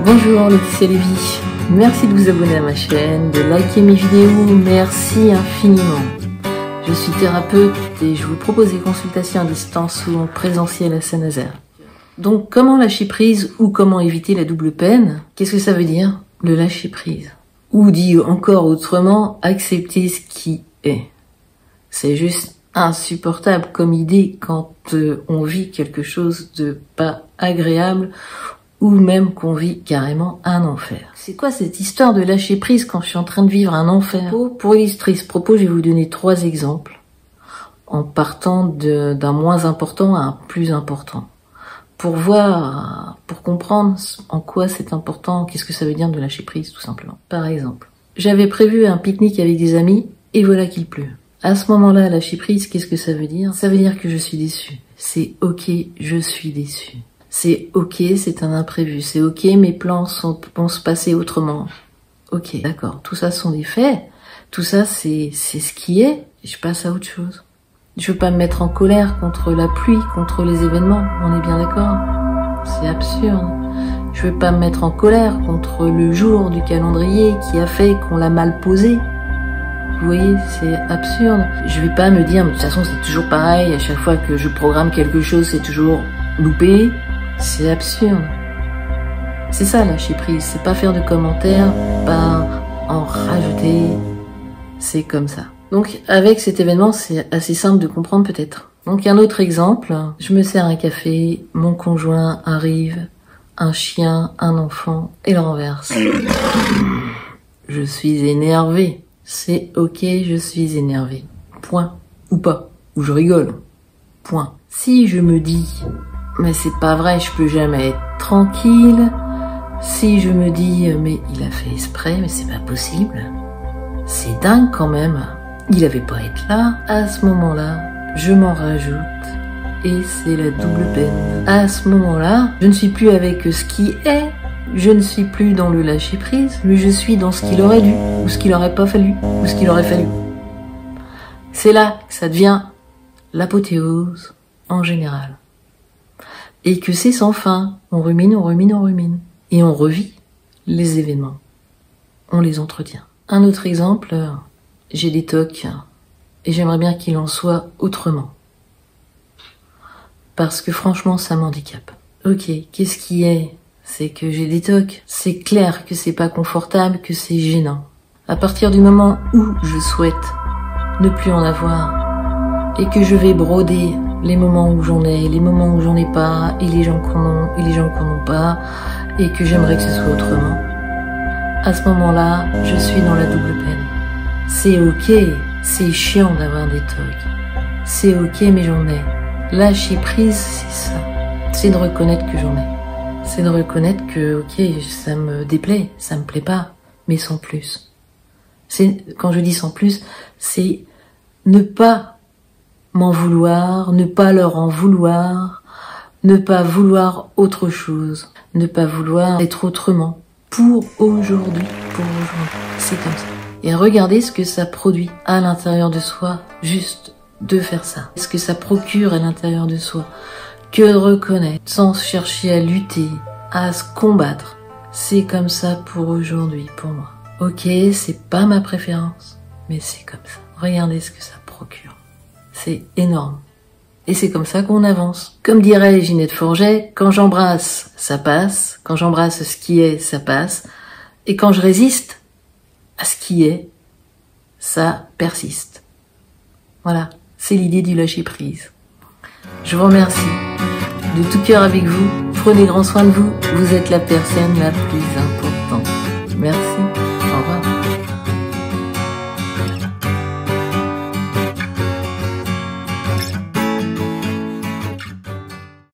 Bonjour Laetitia Lévy, merci de vous abonner à ma chaîne, de liker mes vidéos, merci infiniment. Je suis thérapeute et je vous propose des consultations à distance ou en présentiel à Saint-Nazaire. Donc comment lâcher prise ou comment éviter la double peine? Qu'est-ce que ça veut dire, le lâcher prise? Ou dit encore autrement, accepter ce qui est. C'est juste insupportable comme idée quand on vit quelque chose de pas agréable ou même qu'on vit carrément un enfer. C'est quoi cette histoire de lâcher prise quand je suis en train de vivre un enfer? Pour illustrer ce propos, je vais vous donner 3 exemples en partant d'un moins important à un plus important. Pour voir, pour comprendre en quoi c'est important, qu'est-ce que ça veut dire de lâcher prise tout simplement. Par exemple, j'avais prévu un pique-nique avec des amis et voilà qu'il pleut. À ce moment-là, lâcher prise, qu'est-ce que ça veut dire? Ça veut dire que je suis déçu. C'est ok, je suis déçu. C'est ok, c'est un imprévu. C'est ok, mes plans vont se passer autrement. Ok, d'accord. Tout ça sont des faits. Tout ça, c'est ce qui est. Je passe à autre chose. Je veux pas me mettre en colère contre la pluie, contre les événements. On est bien d'accord? C'est absurde. Je veux pas me mettre en colère contre le jour du calendrier qui a fait qu'on l'a mal posé. Vous voyez, c'est absurde. Je vais pas me dire, mais de toute façon, c'est toujours pareil. À chaque fois que je programme quelque chose, c'est toujours loupé. C'est absurde. C'est ça, lâcher prise. C'est pas faire de commentaires, pas en rajouter. C'est comme ça. Donc, avec cet événement, c'est assez simple de comprendre peut-être. Donc, un autre exemple. Je me sers un café, mon conjoint arrive, un chien, un enfant, et le renverse. Je suis énervé. C'est ok, je suis énervé. Point. Ou pas. Ou je rigole. Point. Si je me dis, mais c'est pas vrai, je peux jamais être tranquille. Si je me dis, mais il a fait exprès, mais c'est pas possible. C'est dingue quand même. Il avait pas à être là. À ce moment-là, je m'en rajoute. Et c'est la double peine. À ce moment-là, je ne suis plus avec ce qui est. Je ne suis plus dans le lâcher prise, mais je suis dans ce qu'il aurait dû, ou ce qu'il aurait pas fallu, ou ce qu'il aurait fallu. C'est là que ça devient l'apothéose en général. Et que c'est sans fin. On rumine, on rumine, on rumine. Et on revit les événements. On les entretient. Un autre exemple, j'ai des TOC, et j'aimerais bien qu'il en soit autrement. Parce que franchement, ça m'handicape. Ok, qu'est-ce qui est? C'est que j'ai des TOC. C'est clair que c'est pas confortable, que c'est gênant. À partir du moment où je souhaite ne plus en avoir, et que je vais broder les moments où j'en ai, les moments où j'en ai pas, et les gens qu'on a, et les gens qu'on n'a pas, et que j'aimerais que ce soit autrement, à ce moment-là, je suis dans la double peine. C'est ok, c'est chiant d'avoir des TOC. C'est ok, mais j'en ai. Lâcher prise, c'est ça. C'est de reconnaître que j'en ai. C'est de reconnaître que, ok, ça me déplaît, ça me plaît pas, mais sans plus. Quand je dis sans plus, c'est ne pas m'en vouloir, ne pas leur en vouloir, ne pas vouloir autre chose, ne pas vouloir être autrement. Pour aujourd'hui, c'est comme ça. Et regardez ce que ça produit à l'intérieur de soi, juste de faire ça. Ce que ça procure à l'intérieur de soi. Que de reconnaître, sans chercher à lutter, à se combattre. C'est comme ça pour aujourd'hui, pour moi. Ok, c'est pas ma préférence, mais c'est comme ça. Regardez ce que ça procure. C'est énorme. Et c'est comme ça qu'on avance. Comme dirait Ginette Forget, quand j'embrasse, ça passe. Quand j'embrasse ce qui est, ça passe. Et quand je résiste à ce qui est, ça persiste. Voilà, c'est l'idée du lâcher prise. Je vous remercie. De tout cœur avec vous, prenez grand soin de vous, vous êtes la personne la plus importante. Merci.